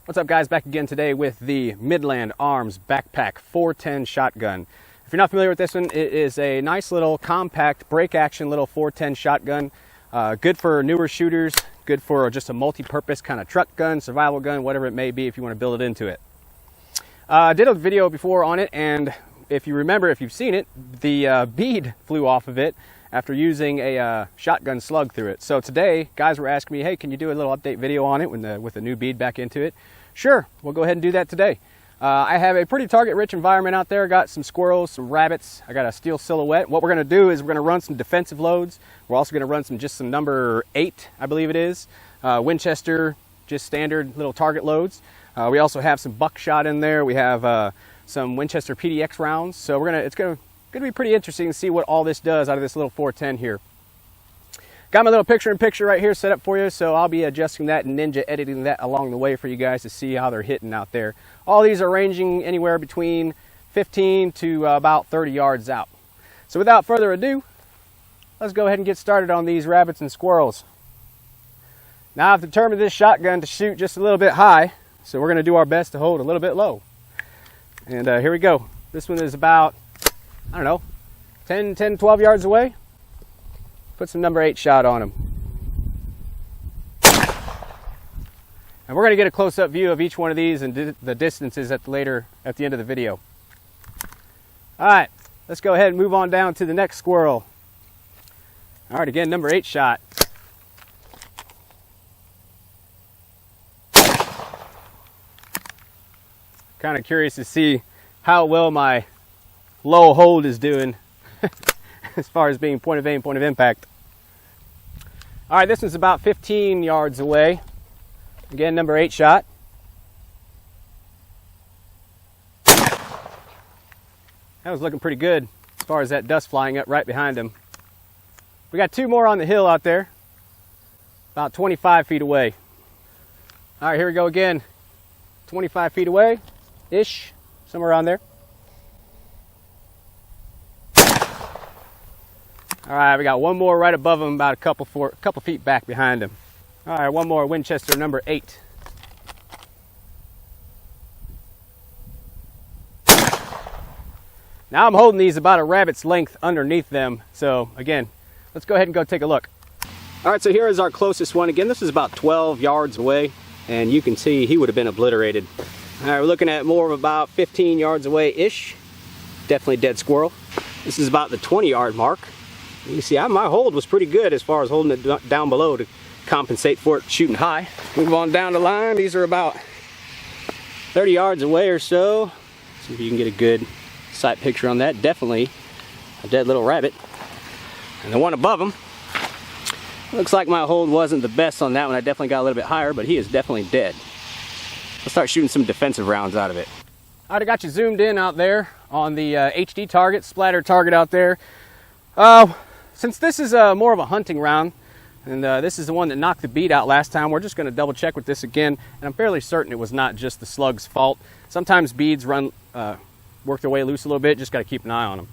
What's up, guys? Back again today with the Midland Arms Backpack 410 shotgun. If you're not familiar with this one, it is a nice little compact break action little 410 shotgun. Good for newer shooters, good for just a multi-purpose kind of truck gun, survival gun, whatever it may be if you want to build it into it. I did a video before on it, and if you remember, if you've seen it, the bead flew off of it after using a shotgun slug through it. So today, guys were asking me, hey, can you do a little update video on it with the new bead back into it? Sure, we'll go ahead and do that today. I have a pretty target-rich environment out there. I got some squirrels, some rabbits. I got a steel silhouette. What we're going to do is we're going to run some defensive loads. We're also going to run some number 8, I believe it is. Winchester, just standard little target loads. We also have some buckshot in there. We have some Winchester PDX rounds. So it's going to be pretty interesting to see what all this does out of this little 410 here. Got my little picture-in-picture right here set up for you, so I'll be adjusting that and ninja editing that along the way for you guys to see how they're hitting out there. All these are ranging anywhere between 15 to about 30 yards out. So without further ado, let's go ahead and get started on these rabbits and squirrels. Now I've determined this shotgun to shoot just a little bit high, so we're going to do our best to hold a little bit low. And here we go. This one is about, I don't know, 10, 12 yards away. Put some number 8 shot on them. And we're going to get a close-up view of each one of these and the distances at the end of the video. All right, let's go ahead and move on down to the next squirrel. All right, again, number 8 shot. Kind of curious to see how well my low hold is doing as far as being point of aim, point of impact. All right, this one's about 15 yards away. Again, number 8 shot. That was looking pretty good as far as that dust flying up right behind him. We got 2 more on the hill out there, about 25 feet away. All right, here we go again. 25 feet away-ish, somewhere around there. All right, we got 1 more right above him, about a couple feet back behind him. All right, 1 more, Winchester number 8. Now I'm holding these about a rabbit's length underneath them. So again, let's go ahead and go take a look. All right, so here is our closest one. Again, this is about 12 yards away, and you can see he would have been obliterated. All right, we're looking at more of about 15 yards away-ish. Definitely dead squirrel. This is about the 20-yard mark. You can see my hold was pretty good as far as holding it down below to compensate for it shooting high. Move on down the line. These are about 30 yards away or so. See if you can get a good sight picture on that. Definitely a dead little rabbit. And the one above him, looks like my hold wasn't the best on that one. I definitely got a little bit higher, but he is definitely dead. Let's start shooting some defensive rounds out of it. All right, I got you zoomed in out there on the HD target, splatter target out there. Since this is more of a hunting round, and this is the one that knocked the bead out last time, we're just going to double check with this again, and I'm fairly certain it was not just the slug's fault. Sometimes beads work their way loose a little bit, just got to keep an eye on them.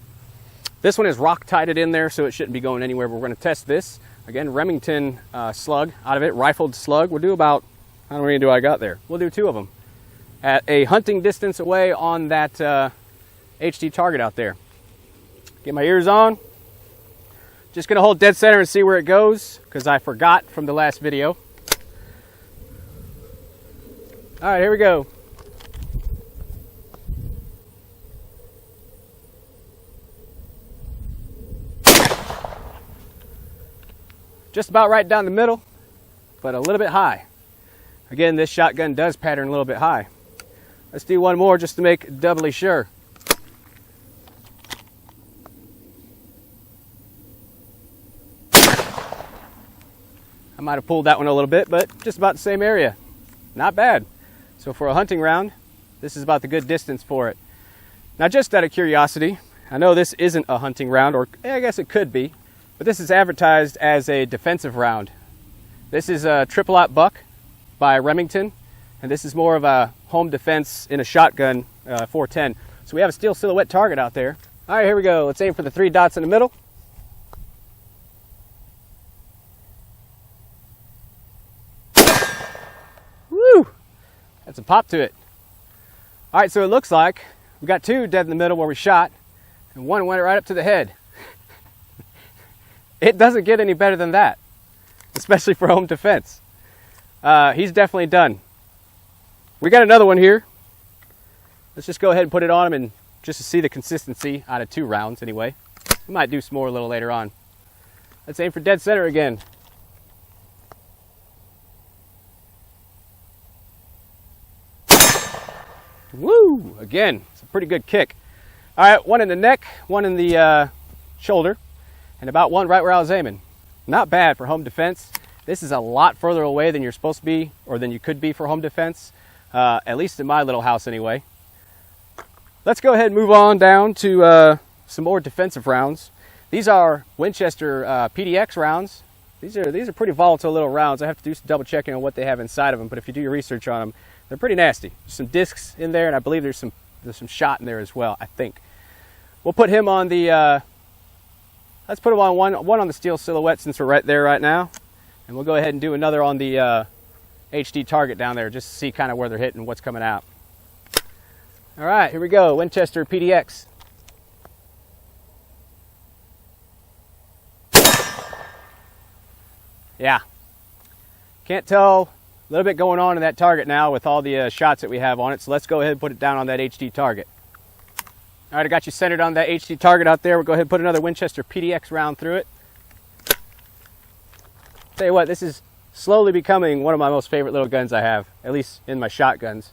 This one is rock-tighted in there, so it shouldn't be going anywhere, but we're going to test this. Again, Remington slug out of it, rifled slug. We'll do about, how many do I got there? We'll do 2 of them at a hunting distance away on that HD target out there. Get my ears on. Just going to hold dead center and see where it goes, because I forgot from the last video. All right, here we go. Just about right down the middle, but a little bit high. Again, this shotgun does pattern a little bit high. Let's do 1 more just to make doubly sure. I might have pulled that one a little bit, but just about the same area. Not bad. So for a hunting round, this is about the good distance for it. Now, just out of curiosity, I know this isn't a hunting round, or I guess it could be, but this is advertised as a defensive round. This is a triple-aught buck by Remington, and this is more of a home defense in a shotgun 410. So we have a steel silhouette target out there. All right, here we go. Let's aim for the 3 dots in the middle. That's a pop to it. All right, so it looks like we got two dead in the middle where we shot, and one went right up to the head. It doesn't get any better than that, especially for home defense. He's definitely done. We got another one here. Let's just go ahead and put it on him, and just to see the consistency out of 2 rounds anyway. We might do some more a little later on. Let's aim for dead center again. Woo! Again, it's a pretty good kick. All right, one in the neck, one in the shoulder, and about one right where I was aiming. Not bad for home defense. This is a lot further away than you're supposed to be, or than you could be for home defense, at least in my little house anyway. Let's go ahead and move on down to some more defensive rounds. These are Winchester PDX rounds. These are pretty volatile little rounds. I have to do some double checking on what they have inside of them, but if you do your research on them, they're pretty nasty. There's some discs in there, and I believe there's some shot in there as well, I think. We'll put him on the, let's put him on one on the steel silhouette since we're right there right now. And we'll go ahead and do another on the HD target down there just to see kind of where they're hitting, what's coming out. All right, here we go, Winchester PDX. Yeah, can't tell. A little bit going on in that target now with all the shots that we have on it. So let's go ahead and put it down on that HD target. All right, I got you centered on that HD target out there. We'll go ahead and put another Winchester PDX round through it. Tell you what, this is slowly becoming one of my most favorite little guns I have, at least in my shotguns.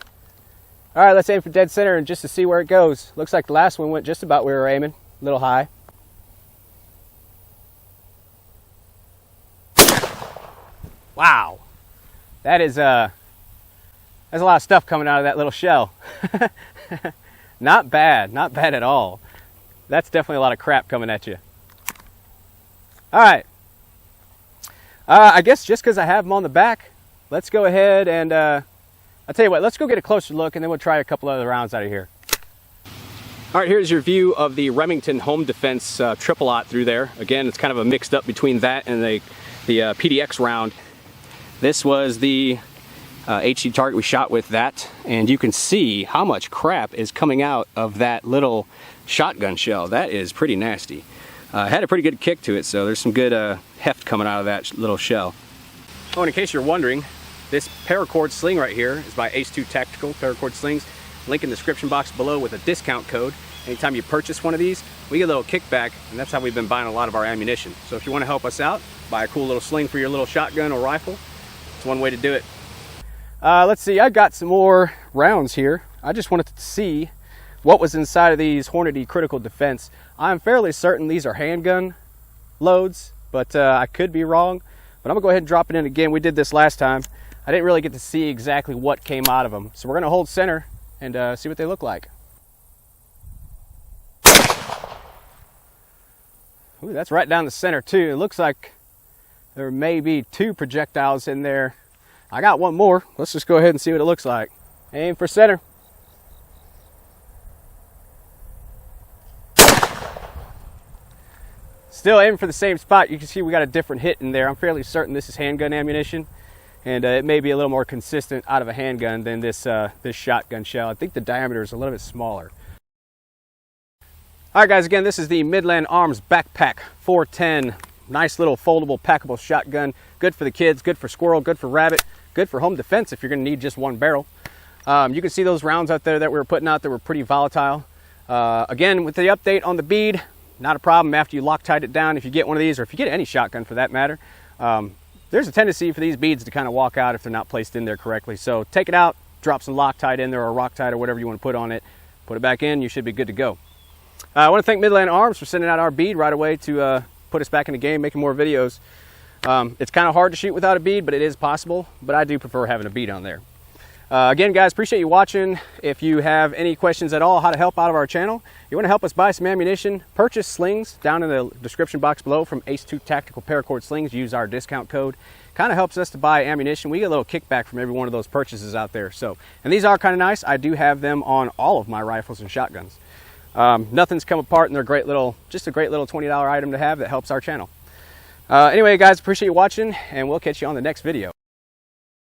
All right, let's aim for dead center and just to see where it goes. Looks like the last one went just about where we were aiming, a little high. Wow. That's a lot of stuff coming out of that little shell. Not bad at all. That's definitely a lot of crap coming at you. All right. I guess just because I have them on the back, let's go ahead and, I'll tell you what, let's go get a closer look and then we'll try a couple other rounds out of here. All right, here's your view of the Remington Home Defense triple-aught through there. Again, it's kind of a mixed up between that and the PDX round. This was the HD target we shot with that, and you can see how much crap is coming out of that little shotgun shell. That is pretty nasty. Had a pretty good kick to it, so there's some good heft coming out of that little shell. Oh, and in case you're wondering, this Paracord Sling right here is by Ace2 Tactical Paracord Slings. Link in the description box below with a discount code. Anytime you purchase one of these, we get a little kickback, and that's how we've been buying a lot of our ammunition. So if you want to help us out, buy a cool little sling for your little shotgun or rifle. It's one way to do it. Let's see, I got some more rounds here. I just wanted to see what was inside of these Hornady Critical Defense. I'm fairly certain these are handgun loads, but I could be wrong. But I'm gonna go ahead and drop it in again. We did this last time. I didn't really get to see exactly what came out of them. So we're gonna hold center and see what they look like. Ooh, that's right down the center too. It looks like there may be 2 projectiles in there. I got one more. Let's just go ahead and see what it looks like. Aim for center. Still aiming for the same spot. You can see we got a different hit in there. I'm fairly certain this is handgun ammunition, and it may be a little more consistent out of a handgun than this shotgun shell. I think the diameter is a little bit smaller. All right, guys, again, this is the Midland Arms Backpack 410. Nice little foldable, packable shotgun. Good for the kids, good for squirrel, good for rabbit, good for home defense if you're gonna need just one barrel. You can see those rounds out there that we were putting out that were pretty volatile. Again, with the update on the bead, not a problem after you Loctite it down. If you get one of these, or if you get any shotgun for that matter, there's a tendency for these beads to kind of walk out if they're not placed in there correctly. So take it out, drop some Loctite in there or Roctite or whatever you want to put on it, put it back in, you should be good to go. I want to thank Midland Arms for sending out our bead right away to put us back in the game, making more videos. It's kind of hard to shoot without a bead, but it is possible, but I do prefer having a bead on there. Again, guys, appreciate you watching. If you have any questions at all how to help out of our channel, you want to help us buy some ammunition, purchase slings down in the description box below from Ace2 Tactical Paracord Slings. Use our discount code. Kind of helps us to buy ammunition. We get a little kickback from every one of those purchases out there. So, and these are kind of nice. I do have them on all of my rifles and shotguns. Nothing's come apart, and they're great little, just a great little $20 item to have that helps our channel. Anyway, guys, appreciate you watching, and we'll catch you on the next video.